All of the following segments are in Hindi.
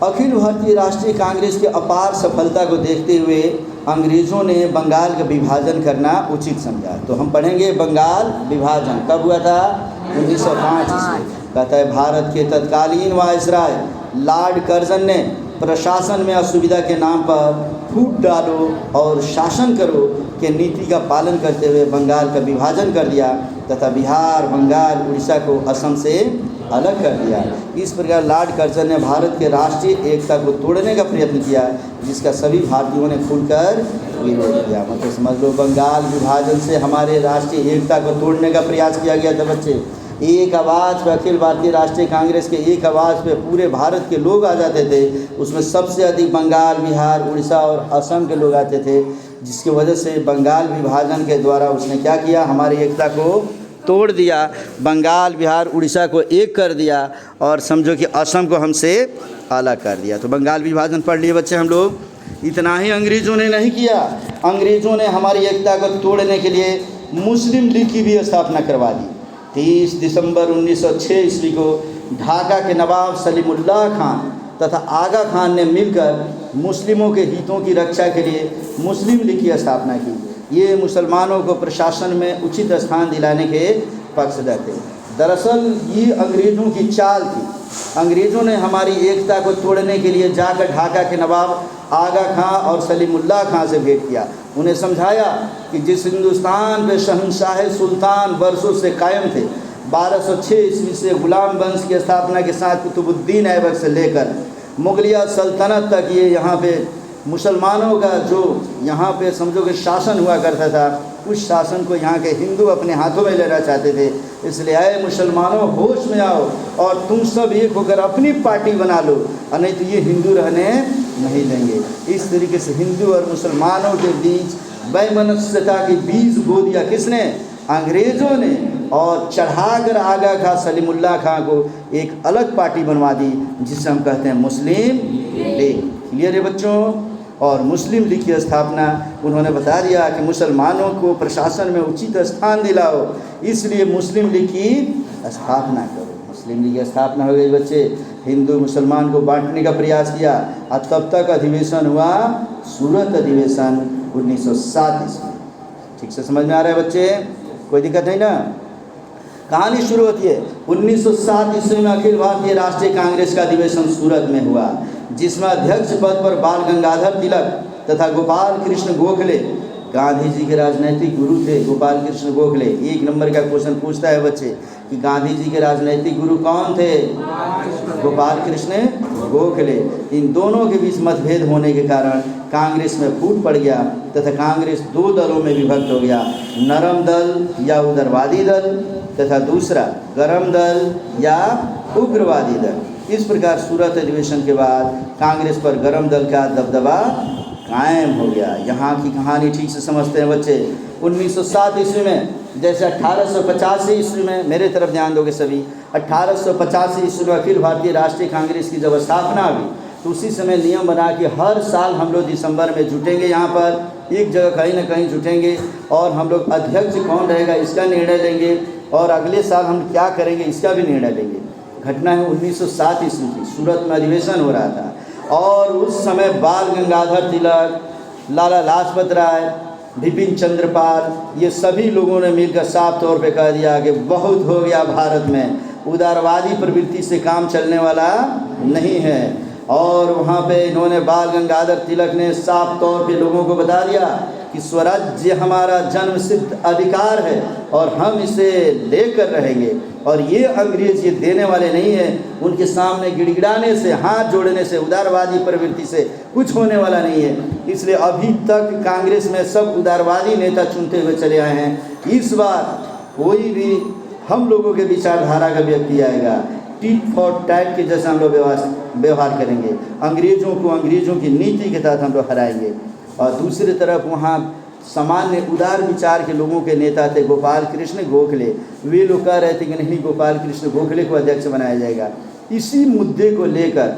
अखिल भारतीय राष्ट्रीय कांग्रेस की अपार सफलता को देखते हुए अंग्रेज़ों ने बंगाल का विभाजन करना उचित समझा। तो हम पढ़ेंगे बंगाल विभाजन कब हुआ था? 1905 ईस्वी। कहता है भारत के तत्कालीन वायसराय लॉर्ड कर्जन ने प्रशासन में असुविधा के नाम पर फूट डालो और शासन करो के नीति का पालन करते हुए बंगाल का विभाजन कर दिया तथा बिहार, बंगाल, उड़ीसा को असम से अलग कर दिया। इस प्रकार लॉर्ड कर्जन ने भारत के राष्ट्रीय एकता को तोड़ने का प्रयत्न किया, जिसका सभी भारतीयों ने खुलकर विरोध किया। मतलब समझ लो, बंगाल विभाजन से हमारे राष्ट्रीय एकता को तोड़ने का प्रयास किया गया था। बच्चे, एक आवाज़ पे अखिल भारतीय राष्ट्रीय कांग्रेस के एक आवाज़ पे पूरे भारत के लोग आ जाते थे। उसमें सबसे अधिक बंगाल, बिहार, उड़ीसा और असम के लोग आते थे, जिसकी वजह से बंगाल विभाजन के द्वारा उसने क्या किया? हमारी एकता को तोड़ दिया, बंगाल, बिहार, उड़ीसा को एक कर दिया और समझो कि असम को हमसे अलग कर दिया। तो बंगाल विभाजन पढ़ लिए बच्चे हम लोग। इतना ही अंग्रेज़ों ने नहीं किया, अंग्रेज़ों ने हमारी एकता को तोड़ने के लिए मुस्लिम लीग की भी स्थापना करवा दी। 30 दिसंबर 1906 ईस्वी को ढाका के नवाब सलीमुल्लाह खान तथा आगा खान ने मिलकर मुस्लिमों के हितों की रक्षा के लिए मुस्लिम लीग की स्थापना की। ये मुसलमानों को प्रशासन में उचित स्थान दिलाने के पक्षधर थे। दरअसल ये अंग्रेज़ों की चाल थी। अंग्रेज़ों ने हमारी एकता को तोड़ने के लिए जाकर ढाका के नवाब आगा खां और सलीमुल्लाह खां से भेंट किया। उन्हें समझाया कि जिस हिंदुस्तान में शहंशाह सुल्तान वर्षों से कायम थे, 1206 ईस्वी से गुलाम वंश की स्थापना के साथ कुतुबुद्दीन ऐबक से लेकर मुगलिया सल्तनत तक ये यहाँ पे मुसलमानों का जो यहाँ पे समझो कि शासन हुआ करता था, उस शासन को यहाँ के हिंदू अपने हाथों में लेना चाहते थे। इसलिए आए मुसलमानों, होश में आओ और तुम सब एक होकर अपनी पार्टी बना लो, और नहीं तो ये हिंदू रहने नहीं देंगे। इस तरीके से हिंदू और मुसलमानों के बीच वैमनस्यता की बीज बो दिया किसने? अंग्रेज़ों ने। और चढ़ाकर आगा खां सलीमुल्लाह खां को एक अलग पार्टी बनवा दी, जिसे हम कहते हैं मुस्लिम लीग। क्लियर है बच्चों? और मुस्लिम लीग की स्थापना उन्होंने बता दिया कि मुसलमानों को प्रशासन में उचित स्थान दिलाओ, इसलिए मुस्लिम लीग की स्थापना करो। मुस्लिम लीग की स्थापना हो गई बच्चे। हिंदू मुसलमान को बांटने का प्रयास किया और तब तक अधिवेशन हुआ सूरत अधिवेशन 1907 ईस्वी। ठीक से समझ में आ रहा है बच्चे? कोई दिक्कत नहीं ना? कहानी शुरू होती है 1907 ईस्वी में अखिल भारतीय राष्ट्रीय कांग्रेस का अधिवेशन सूरत में हुआ, जिसमें अध्यक्ष पद पर बाल गंगाधर तिलक तथा गोपाल कृष्ण गोखले, गांधी जी के राजनैतिक गुरु थे गोपाल कृष्ण गोखले। एक नंबर का क्वेश्चन पूछता है बच्चे कि गांधी जी के राजनैतिक गुरु कौन थे? गोपाल कृष्ण गोखले। इन दोनों के बीच मतभेद होने के कारण कांग्रेस में फूट पड़ गया तथा कांग्रेस दो दलों में विभक्त हो गया, नरम दल या उदारवादी दल तथा दूसरा गरम दल या उग्रवादी दल। इस प्रकार सूरत अधिवेशन के बाद कांग्रेस पर गरम दल का दबदबा कायम हो गया। यहाँ की कहानी ठीक से समझते हैं बच्चे। 1907 ईस्वी में, जैसे 1885 ईस्वी में, मेरे तरफ ध्यान दोगे सभी, 1885 ईस्वी में अखिल भारतीय राष्ट्रीय कांग्रेस की जब स्थापना हुई, तो उसी समय नियम बना कि हर साल हम लोग दिसंबर में जुटेंगे, यहाँ पर एक जगह कहीं ना कहीं जुटेंगे और हम लोग अध्यक्ष कौन रहेगा इसका निर्णय लेंगे और अगले साल हम क्या करेंगे इसका भी निर्णय लेंगे। घटना है 1907 ईस्वी की, सूरत में अधिवेशन हो रहा था और उस समय बाल गंगाधर तिलक, लाला लाजपत राय, बिपिन चंद्र पाल, ये सभी लोगों ने मिलकर साफ तौर पे कह दिया कि बहुत हो गया, भारत में उदारवादी प्रवृत्ति से काम चलने वाला नहीं है। और वहाँ पे इन्होंने, बाल गंगाधर तिलक ने साफ तौर पे लोगों को बता दिया कि स्वराज्य हमारा जन्मसिद्ध अधिकार है और हम इसे लेकर रहेंगे और ये अंग्रेज ये देने वाले नहीं हैं। उनके सामने गिड़गिड़ाने से, हाथ जोड़ने से, उदारवादी प्रवृत्ति से कुछ होने वाला नहीं है। इसलिए अभी तक कांग्रेस में सब उदारवादी नेता चुनते हुए चले आए हैं। इस बार कोई भी हम लोगों के विचारधारा का व्यक्ति आएगा, टिट फॉर टैट के जैसा हम लोग व्यवहार करेंगे, अंग्रेज़ों की नीति के तहत हम लोग हराएंगे। और दूसरी तरफ वहाँ सामान्य उदार विचार के लोगों के नेता थे गोपाल कृष्ण गोखले। वे लोग कह रहे थे कि नहीं, गोपाल कृष्ण गोखले को अध्यक्ष बनाया जाएगा। इसी मुद्दे को लेकर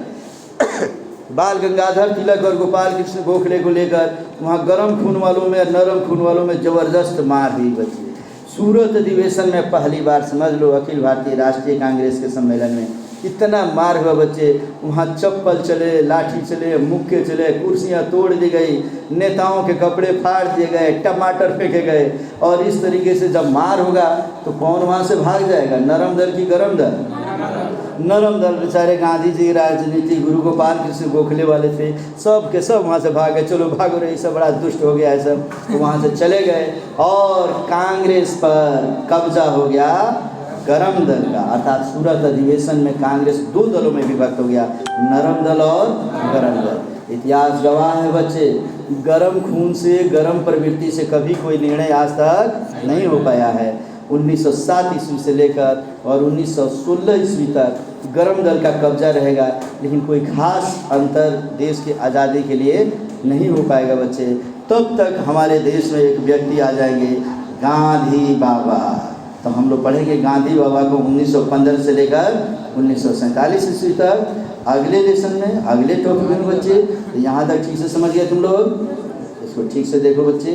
बाल गंगाधर तिलक और गोपाल कृष्ण गोखले को लेकर वहाँ गर्म खून वालों में, नरम खून वालों में ज़बरदस्त मार हुई बची। सूरत अधिवेशन में पहली बार, समझ लो, अखिल भारतीय राष्ट्रीय कांग्रेस के सम्मेलन में इतना मार हुआ बच्चे। वहाँ चप्पल चले, लाठी चले, मुक्के चले, कुर्सियाँ तोड़ दी गई, नेताओं के कपड़े फाड़ दिए गए, टमाटर फेंके गए। और इस तरीके से जब मार होगा तो कौन वहाँ से भाग जाएगा? नरम दल की गरम दल? नरम दल बेचारे गांधी जी, राजनीति गुरु गोपाल कृष्ण गोखले वाले थे, सब के सब वहाँ से भागे। चलो भागो रे, सब बड़ा दुष्ट हो गया है सब, तो वहाँ से चले गए। और कांग्रेस पर कब्जा हो गया गरम दल का, अर्थात सूरत अधिवेशन में कांग्रेस दो दलों में विभक्त हो गया, नरम दल और गरम दल। इतिहास गवाह है बच्चे, गरम खून से, गरम प्रवृत्ति से कभी कोई निर्णय आज तक नहीं हो पाया है। 1907 ईस्वी से लेकर और 1916 ईस्वी तक गरम दल का कब्जा रहेगा, लेकिन कोई खास अंतर देश की आज़ादी के लिए नहीं हो पाएगा बच्चे। तब तक हमारे देश में एक व्यक्ति आ जाएंगे, गांधी बाबा। तो हम लोग पढ़ेंगे गांधी बाबा को 1915 से लेकर 1947 ईस्वी तक, अगले लेसन में, अगले टॉपिक में बच्चे। तो यहाँ तक ठीक से समझ गए तुम लोग? इसको ठीक से देखो बच्चे।